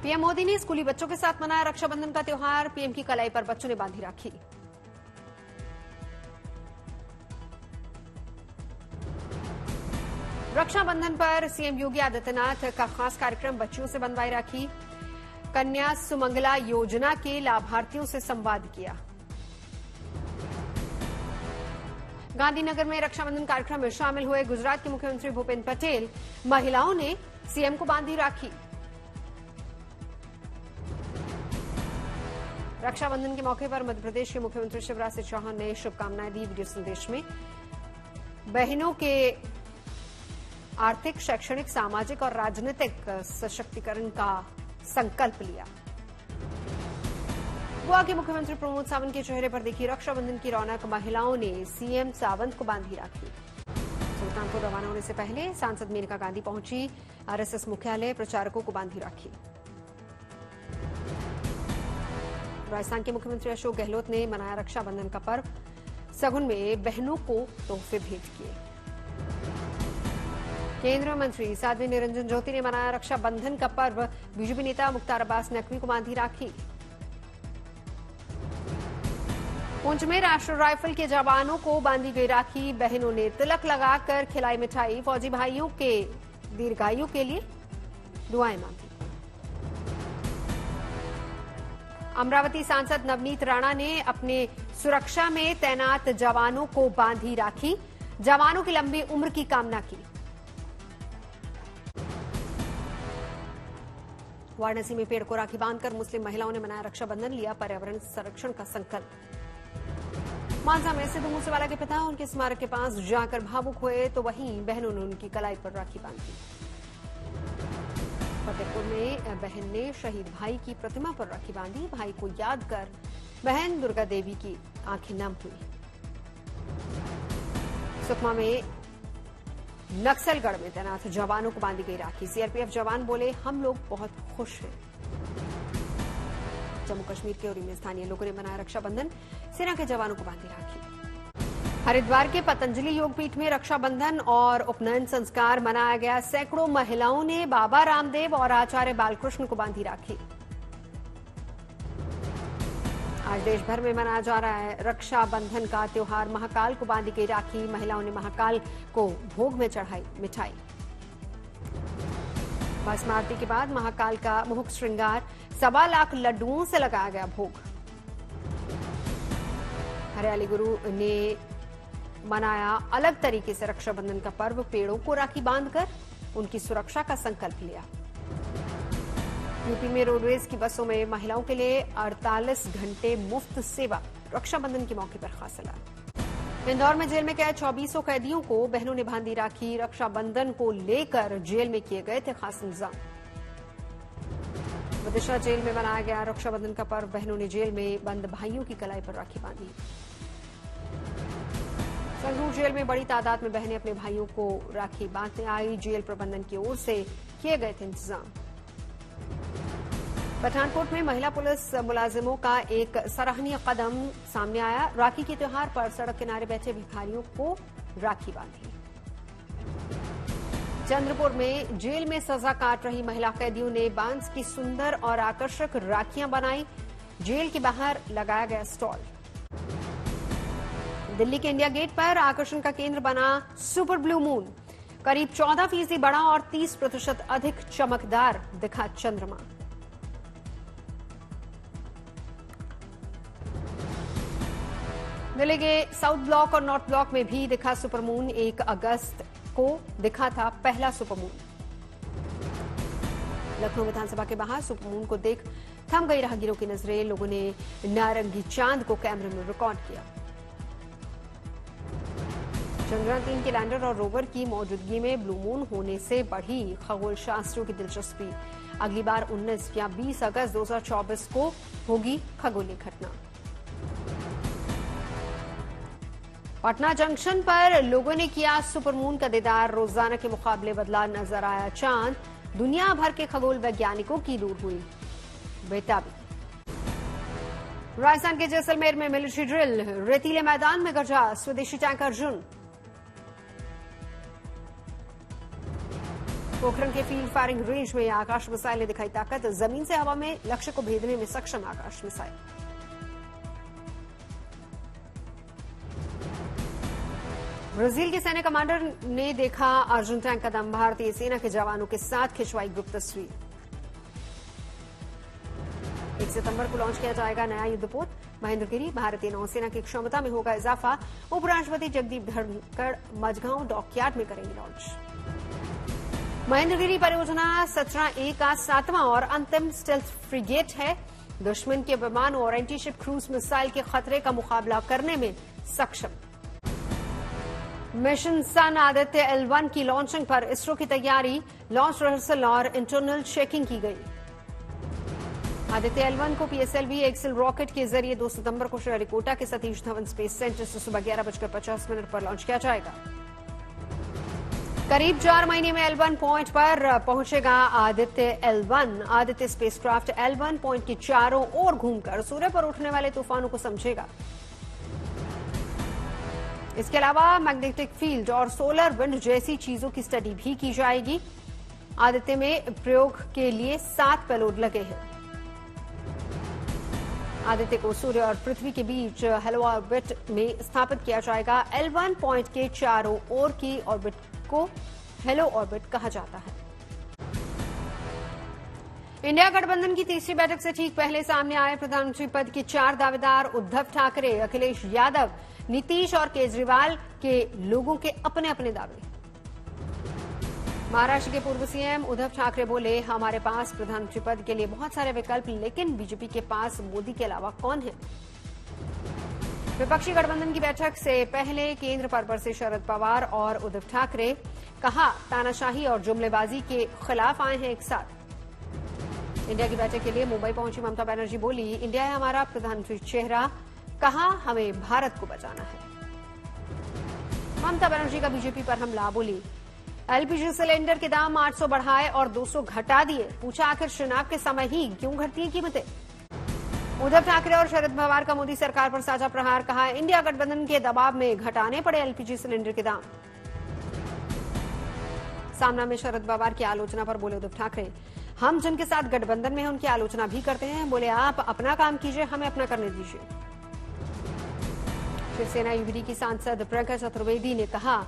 PM Modi ने स्कूली बच्चों के साथ मनाया रक्षाबंधन का त्योहार। पीएम की कलाई पर बच्चों ने बांधी राखी। रक्षाबंधन पर सीएम योगी आदित्यनाथ का खास कार्यक्रम, बच्चियों से बंधवाई राखी। कन्या सुमंगला योजना के लाभार्थियों से संवाद किया। गांधीनगर में रक्षाबंधन कार्यक्रम में शामिल हुए गुजरात के मुख्यमंत्री भूपेन्द्र पटेल। महिलाओं ने सीएम को बांधी राखी। रक्षाबंधन के मौके पर मध्य प्रदेश के मुख्यमंत्री शिवराज सिंह चौहान ने शुभकामनाएं दी। वीडियो संदेश में बहनों के आर्थिक, शैक्षणिक, सामाजिक और राजनीतिक सशक्तिकरण का संकल्प लिया। गोवा के मुख्यमंत्री प्रमोद सावंत के चेहरे पर देखी रक्षाबंधन की रौनक। महिलाओं ने सीएम सावंत को बांधी राखी। सुल्तानपुर रवाना होने से पहले सांसद मेनका गांधी पहुंची। आरएसएस मुख्यालय, प्रचारकों को बांधी राखी। राजस्थान के मुख्यमंत्री अशोक गहलोत ने मनाया रक्षाबंधन का पर्व। सगुन में बहनों को तोहफे भेंट किए। केंद्रीय मंत्री साध्वी निरंजन ज्योति ने मनाया रक्षाबंधन का पर्व। बीजेपी नेता मुख्तार अब्बास नकवी को बांधी राखी। पुंछ में राष्ट्रीय राइफल के जवानों को बांधी गई राखी। बहनों ने तिलक लगाकर खिलाई मिठाई। फौजी भाइयों के दीर्घायु के लिए दुआएं मांगी। अमरावती सांसद नवनीत राणा ने अपने सुरक्षा में तैनात जवानों को बांधी राखी। जवानों की लंबी उम्र की कामना की। वाराणसी में पेड़ को राखी बांधकर मुस्लिम महिलाओं ने मनाया रक्षाबंधन। लिया पर्यावरण संरक्षण का संकल्प। मानसा में सिद्धू मूसेवाला के पिता उनके स्मारक के पास जाकर भावुक हुए, तो वहीं बहनों ने उनकी कलाई पर राखी बांधी। फतेहपुर में बहन ने शहीद भाई की प्रतिमा पर राखी बांधी। भाई को याद कर बहन दुर्गा देवी की आंखें नम हुई। सुकमा में नक्सलगढ़ में तैनात जवानों को बांधी गई राखी। सीआरपीएफ जवान बोले, हम लोग बहुत खुश हैं। जम्मू कश्मीर के उरी में स्थानीय लोगों ने मनाया रक्षाबंधन। सेना के जवानों को बांधी राखी। हरिद्वार के पतंजलि योगपीठ में रक्षाबंधन और उपनयन संस्कार मनाया गया। सैकड़ों महिलाओं ने बाबा रामदेव और आचार्य बालकृष्ण को बांधी राखी। आज देश भर में मनाया जा रहा है रक्षाबंधन का त्योहार। महाकाल को बांधी गई राखी। महिलाओं ने महाकाल को भोग में चढ़ाई मिठाई। भस्म आरती के बाद महाकाल का मुख श्रृंगार। 1.25 लाख लड्डुओं से लगाया गया भोग। हरियाली गुरु ने मनाया अलग तरीके से रक्षाबंधन का पर्व। पेड़ों को राखी बांधकर उनकी सुरक्षा का संकल्प लिया। यूपी में रोडवेज की बसों में महिलाओं के लिए 48 घंटे मुफ्त सेवा। रक्षाबंधन के मौके पर खास ऐलान। इंदौर में जेल में कैद 2400 कैदियों को बहनों ने बांधी राखी। रक्षाबंधन को लेकर जेल में किए गए थे खास इंतजाम। विदिशा जेल में मनाया गया रक्षाबंधन का पर्व। बहनों ने जेल में बंद भाइयों की कलाई पर राखी बांधी। संगरूर जेल में बड़ी तादाद में बहनें अपने भाइयों को राखी बांधने आई। जेल प्रबंधन की ओर से किए गए थे इंतजाम। पठानकोट में महिला पुलिस मुलाजिमों का एक सराहनीय कदम सामने आया। राखी के त्योहार पर सड़क किनारे बैठे भिखारियों को राखी बांधी। चंद्रपुर में जेल में सजा काट रही महिला कैदियों ने बांस की सुंदर और आकर्षक राखियां बनाई। जेल के बाहर लगाया गया स्टॉल। दिल्ली के इंडिया गेट पर आकर्षण का केंद्र बना सुपर ब्लू मून। करीब 14% बड़ा और 30% अधिक चमकदार दिखा चंद्रमा। दिल्ली के साउथ ब्लॉक और नॉर्थ ब्लॉक में भी दिखा सुपर मून। 1 अगस्त को दिखा था पहला सुपर मून। लखनऊ विधानसभा के बाहर सुपर मून को देख थम गई राहगीरों की नजरें। लोगों ने नारंगी चांद को कैमरे में रिकॉर्ड किया। चंद्रयान 3 के लैंडर और रोवर की मौजूदगी में ब्लू मून होने से बढ़ी खगोल शास्त्रियों की दिलचस्पी। अगली बार 19 या 20 अगस्त 2024 को होगी खगोलीय घटना। पटना जंक्शन पर लोगों ने किया सुपरमून का दीदार। रोजाना के मुकाबले बदला नजर आया चांद। दुनिया भर के खगोल वैज्ञानिकों की दूर हुई बेताबी। राजस्थान के जैसलमेर में मिलिट्री ड्रिल। रेतीले मैदान में गरजा स्वदेशी टैंक अर्जुन। पोखरण के फील्ड फायरिंग रेंज में आकाश मिसाइल ने दिखाई ताकत, जमीन से हवा में लक्ष्य को भेदने में सक्षम आकाश मिसाइल। ब्राजील के सैन्य कमांडर ने देखा अर्जुन टैंक का दम, भारतीय सेना के जवानों के साथ खिंचवाई गुप्त तस्वीर। 1 सितंबर को लॉन्च किया जाएगा नया युद्धपोत महेंद्रगिरी, भारतीय नौसेना की क्षमता में होगा इजाफा, उपराष्ट्रपति जगदीप धनखड़ मझगांव डॉकयार्ड में करेंगे लॉन्च। महेंद्रगिरी परियोजना 17A का 7वां और अंतिम स्टेल्थ फ्रिगेट है, दुश्मन के विमानों और एंटीशिप क्रूज मिसाइल के खतरे का मुकाबला करने में सक्षम। मिशन सन आदित्य L1 की लॉन्चिंग पर इसरो की तैयारी, लॉन्च रिहर्सल और इंटरनल चेकिंग की गई। आदित्य L1 को PSLV एक्सेल रॉकेट के जरिए 2 सितंबर को श्रीहरिकोटा के सतीश धवन स्पेस सेंटर से सुबह 11:50 पर लॉन्च किया जाएगा। करीब 4 महीने में L1 पॉइंट पर पहुंचेगा Aditya L1। Aditya spacecraft L1 point के चारों ओर घूमकर सूर्य पर उठने वाले तूफानों को समझेगा। इसके अलावा मैग्नेटिक फील्ड और सोलर विंड जैसी चीजों की स्टडी भी की जाएगी। आदित्य में प्रयोग के लिए 7 पेलोड लगे हैं। आदित्य को सूर्य और पृथ्वी के बीच हेलो ऑर्बिट में स्थापित किया जाएगा। L1 पॉइंट के चारों ओर की ऑर्बिट को हेलो ऑर्बिट कहा जाता है। इंडिया गठबंधन की तीसरी बैठक से ठीक पहले सामने आए प्रधानमंत्री पद के 4 दावेदार, उद्धव ठाकरे, अखिलेश यादव, नीतीश और केजरीवाल के लोगों के अपने अपने दावे। महाराष्ट्र के पूर्व सीएम उद्धव ठाकरे बोले, हमारे पास प्रधानमंत्री पद के लिए बहुत सारे विकल्प, लेकिन बीजेपी के पास मोदी के अलावा कौन है। विपक्षी गठबंधन की बैठक से पहले केंद्र पर बरसे शरद पवार और उद्धव ठाकरे, कहा तानाशाही और जुमलेबाजी के खिलाफ आए हैं एक साथ। इंडिया की बैठक के लिए मुंबई पहुंची ममता बनर्जी बोली, इंडिया है हमारा प्रधानमंत्री चेहरा, कहा हमें भारत को बचाना है। ममता बनर्जी का बीजेपी पर हमला, बोली एलपीजी सिलेंडर के दाम 800 बढ़ाए और 200 घटा दिए, पूछा आखिर चुनाव के समय ही क्यों घटती हैं कीमतें। उद्धव ठाकरे और शरद पवार का मोदी सरकार पर साझा प्रहार, कहा इंडिया गठबंधन के दबाव में घटाने पड़े एलपीजी सिलेंडर के दाम। सामना में शरद पवार की आलोचना पर बोले उद्धव ठाकरे, हम जिनके साथ गठबंधन में हैं उनकी आलोचना भी करते हैं, बोले आप अपना काम कीजिए, हमें अपना करने दीजिए। शिवसेना यूबीडी की सांसद प्रियंका चतुर्वेदी ने कहा,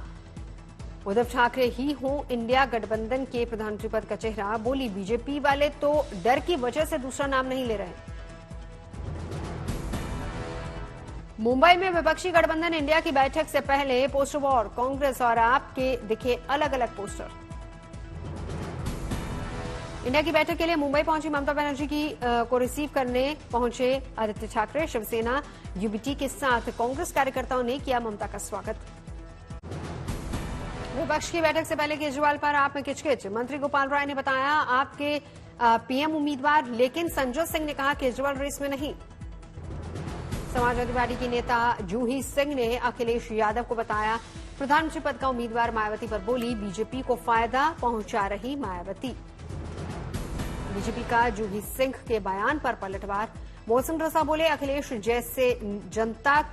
उद्धव ठाकरे ही हों इंडिया गठबंधन के प्रधानमंत्री पद का चेहरा, बोली बीजेपी वाले तो डर की वजह से दूसरा नाम नहीं ले रहे। मुंबई में विपक्षी गठबंधन इंडिया की बैठक से पहले पोस्टर वॉर, कांग्रेस और आप के दिखे अलग अलग पोस्टर। इंडिया की बैठक के लिए मुंबई पहुंची ममता बनर्जी को रिसीव करने पहुंचे आदित्य ठाकरे। शिवसेना यूबीटी के साथ कांग्रेस कार्यकर्ताओं ने किया ममता का स्वागत। विपक्ष की बैठक से पहले केजरीवाल पर आप में किचकिच, मंत्री गोपाल राय ने बताया आपके पीएम उम्मीदवार, लेकिन संजय सिंह ने कहा केजरीवाल रेस में नहीं। समाजवादी पार्टी की नेता जूही सिंह ने अखिलेश यादव को बताया प्रधानमंत्री पद का उम्मीदवार, मायावती पर बोली बीजेपी को फायदा पहुंचा रही मायावती। बीजेपी का जूही सिंह के बयान पर पलटवार, मौसम रसा बोले अखिलेश जैसे जनता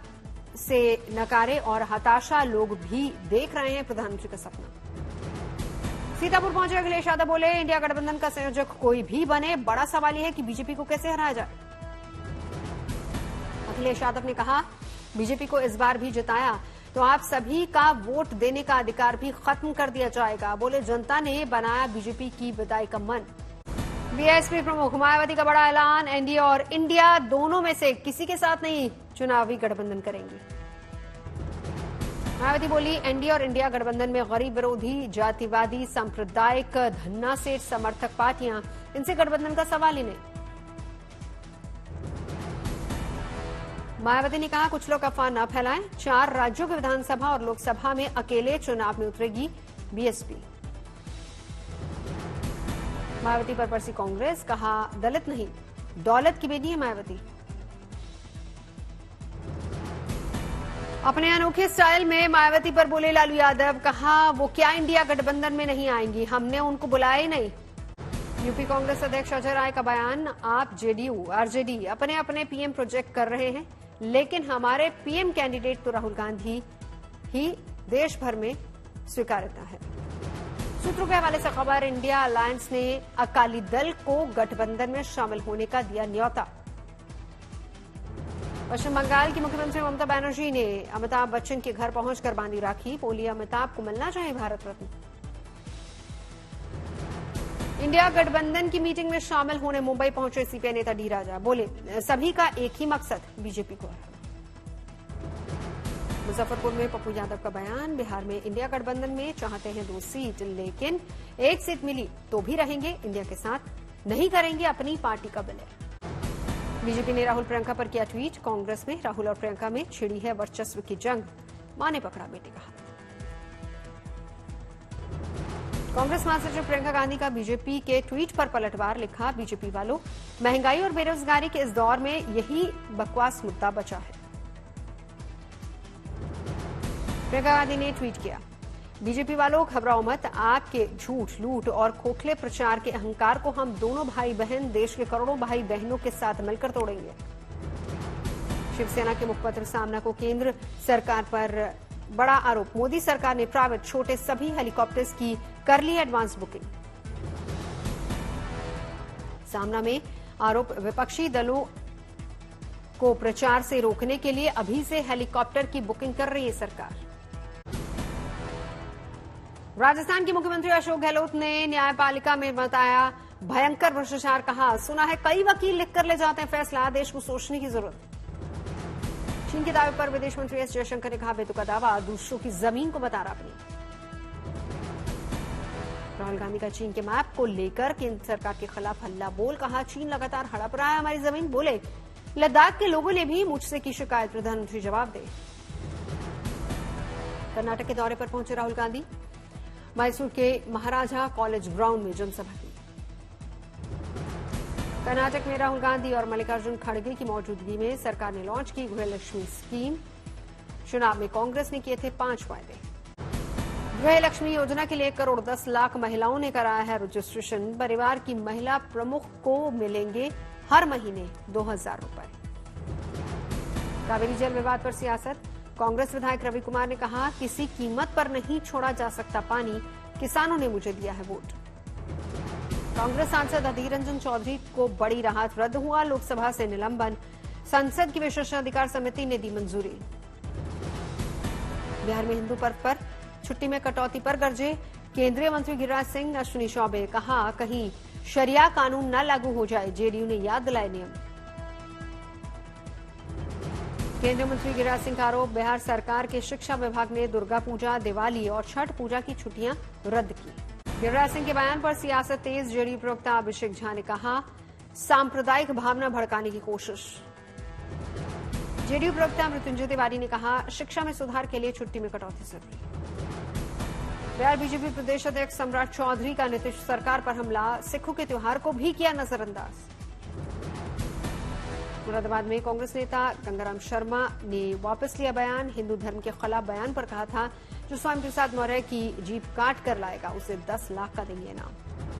से नकारे और हताशा लोग भी देख रहे हैं प्रधानमंत्री का सपना। सीतापुर पहुंचे अखिलेश यादव, बोले इंडिया गठबंधन का संयोजक कोई भी बने, बड़ा सवाल यह है कि बीजेपी को कैसे हराया जाए। अखिलेश यादव ने कहा बीजेपी को इस बार भी जिताया तो आप सभी का वोट देने का अधिकार भी खत्म कर दिया जाएगा, बोले जनता ने बनाया बीजेपी की विदाई का मन। बीएसपी प्रमुख मायावती का बड़ा ऐलान, एनडीए और इंडिया दोनों में से किसी के साथ नहीं चुनावी गठबंधन करेंगी। मायावती बोली एनडीए और इंडिया गठबंधन में गरीब विरोधी, जातिवादी, सांप्रदायिक, धन्ना सेठ समर्थक पार्टियां, इनसे गठबंधन का सवाल ही नहीं। मायावती ने कहा कुछ लोग अफवाह न फैलाएं, 4 राज्यों के विधानसभा और लोकसभा में अकेले चुनाव में उतरेगी बीएसपी। मायावती पर बरसी कांग्रेस, कहा दलित नहीं दौलत की बेटी है मायावती। अपने अनोखे स्टाइल में मायावती पर बोले लालू यादव, कहा वो क्या इंडिया गठबंधन में नहीं आएंगी, हमने उनको बुलाया ही नहीं। यूपी कांग्रेस अध्यक्ष अजय राय का बयान, आप जेडीयू आरजेडी अपने अपने पीएम प्रोजेक्ट कर रहे हैं, लेकिन हमारे पीएम कैंडिडेट तो राहुल गांधी ही देश भर में स्वीकार्यता है। सूत्रों के हवाले से खबर, इंडिया अलायंस ने अकाली दल को गठबंधन में शामिल होने का दिया न्योता। पश्चिम बंगाल की मुख्यमंत्री ममता बनर्जी ने अमिताभ बच्चन के घर पहुंचकर बांधी राखी, बोली अमिताभ को मिलना चाहिए भारत रत्न। इंडिया गठबंधन की मीटिंग में शामिल होने मुंबई पहुंचे सीपीआई नेता डी राजा, बोले सभी का एक ही मकसद, बीजेपी को हराना। मुजफ्फरपुर में पप्पू यादव का बयान, बिहार में इंडिया गठबंधन में चाहते हैं 2 सीट, लेकिन 1 सीट मिली तो भी रहेंगे इंडिया के साथ, नहीं करेंगे अपनी पार्टी का विलय। बीजेपी ने राहुल प्रियंका पर किया ट्वीट, कांग्रेस में राहुल और प्रियंका में छिड़ी है वर्चस्व की जंग, मां ने पकड़ा बेटे का हाथ। कांग्रेस महासचिव प्रियंका गांधी का बीजेपी के ट्वीट पर पलटवार, लिखा बीजेपी वालों, महंगाई और बेरोजगारी के इस दौर में यही बकवास मुद्दा बचा है। प्रियंका गांधी ने ट्वीट किया, बीजेपी वालों घबराओ मत, आपके झूठ, लूट और खोखले प्रचार के अहंकार को हम दोनों भाई बहन देश के करोड़ों भाई बहनों के साथ मिलकर तोड़ेंगे। शिवसेना के मुखपत्र सामना को केंद्र सरकार पर बड़ा आरोप, मोदी सरकार ने प्राइवेट छोटे सभी हेलीकॉप्टर्स की कर ली एडवांस बुकिंग। सामना में आरोप, विपक्षी दलों को प्रचार से रोकने के लिए अभी से हेलीकॉप्टर की बुकिंग कर रही है सरकार। राजस्थान के मुख्यमंत्री अशोक गहलोत ने न्यायपालिका में बताया भयंकर भ्रष्टाचार, कहा सुना है कई वकील लिखकर ले जाते हैं फैसला, देश को सोचने की जरूरत। चीन के दावे पर विदेश मंत्री एस जयशंकर ने कहा बेतुका दावा, दूसरों की जमीन को बता रहा अपनी। राहुल गांधी का चीन के मैप को लेकर केंद्र सरकार के खिलाफ हल्ला बोल, कहा चीन लगातार हड़प रहा है हमारी जमीन, बोले लद्दाख के लोगों ने भी मुझसे की शिकायत, प्रधानमंत्री जवाब दे। कर्नाटक के दौरे पर पहुंचे राहुल गांधी, मैसूर के महाराजा कॉलेज ग्राउंड में जनसभा की। कर्नाटक में राहुल गांधी और मल्लिकार्जुन खड़गे की मौजूदगी में सरकार ने लॉन्च की गृहलक्ष्मी स्कीम। चुनाव में कांग्रेस ने किए थे 5 वायदे। गृहलक्ष्मी योजना के लिए 1 करोड़ 10 लाख महिलाओं ने कराया है रजिस्ट्रेशन। परिवार की महिला प्रमुख को मिलेंगे हर महीने 2000 रुपए। कावेरी जल विवाद पर सियासत, कांग्रेस विधायक रवि कुमार ने कहा किसी कीमत पर नहीं छोड़ा जा सकता पानी, किसानों ने मुझे दिया है वोट। कांग्रेस सांसद अधीर रंजन चौधरी को बड़ी राहत, रद्द हुआ लोकसभा से निलंबन, संसद की विशेषाधिकार समिति ने दी मंजूरी। बिहार में हिंदू पर्व पर छुट्टी में कटौती पर गरजे केंद्रीय मंत्री गिरिराज सिंह, अश्विनी चौबे, कहा कहीं शरिया कानून न लागू हो जाए, जेडीयू ने याद दिलाए नियम। केंद्रीय मंत्री गिरिराज सिंह का आरोप, बिहार सरकार के शिक्षा विभाग ने दुर्गा पूजा, दिवाली और छठ पूजा की छुट्टियां रद्द की। गिरिराज सिंह के बयान पर सियासत तेज, जेडीयू प्रवक्ता अभिषेक झा ने कहा सांप्रदायिक भावना भड़काने की कोशिश। जेडीयू प्रवक्ता मृत्युंजय तिवारी ने कहा शिक्षा में सुधार के लिए छुट्टी में कटौती जरूरी। बिहार बीजेपी प्रदेश अध्यक्ष सम्राट चौधरी का नीतीश सरकार पर हमला, सिखों के त्योहार को भी किया नजरअंदाज। मुरादाबाद में कांग्रेस नेता गंगाराम शर्मा ने वापस लिया बयान, हिंदू धर्म के खिलाफ बयान पर कहा था जो स्वामी प्रसाद मौर्य की जीप काट कर लाएगा उसे 10 लाख का देंगे इनाम।